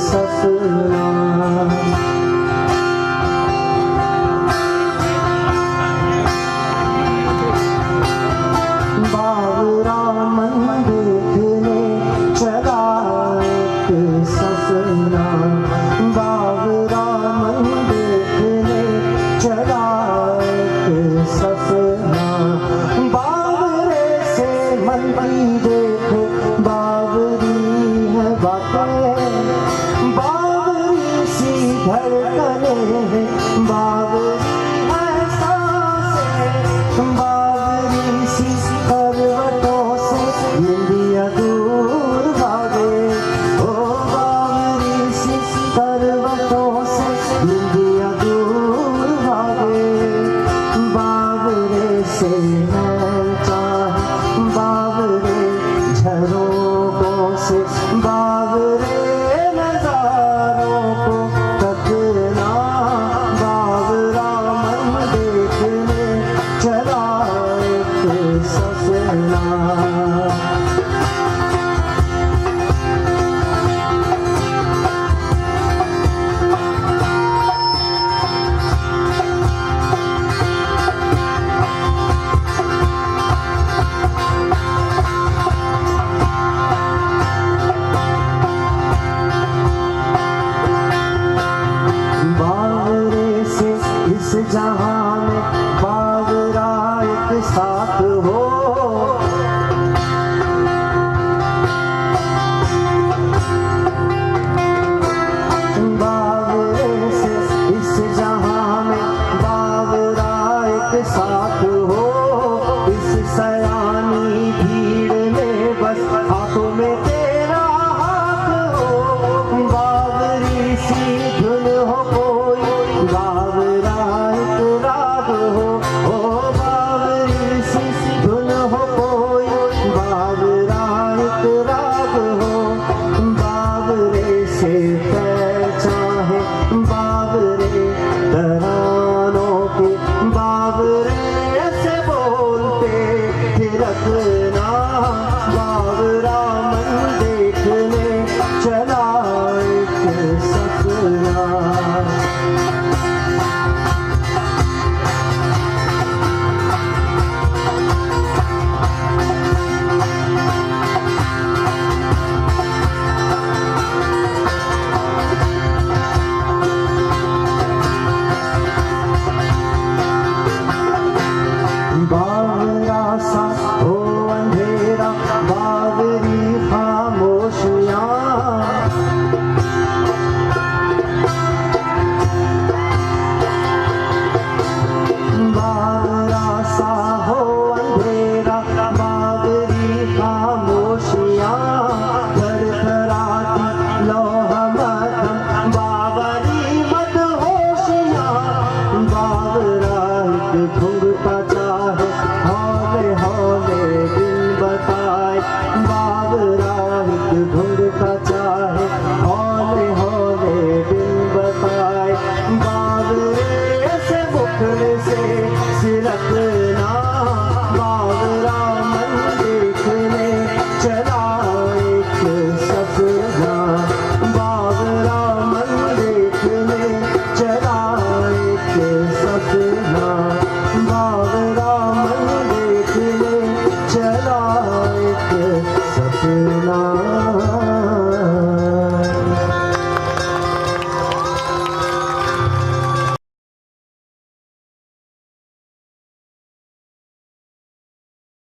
सपना। बावरा मन देखने चला एक सपना, बावरा मन देखने चला एक सपना। बावरे से मन की देखो बावरी है बातें, बावरी सी धड़कने, बावरी है सांसें, बावरी सी करवटों से निंदिया दूर भागे। ओ बावरी सी करवटों से निंदिया दूर भागे। बावरे से नैन चाहे, बावरे झरोखों से, बावरे नजारों को तकना। बावरा मन देखने चला एक सपना। बावरे से इस जहां में बावरा एक साथ हो। बावरे से इस जहां में बावरा एक साथ हो। इस सयानी भीड़ में बस हाथों में तेरा हाथ हो। बावरी सी धुन हो कोई, बावरा एक राग हो। ओ बावरी सी धुन हो कोई, बावरा एक राग हो। बावरे से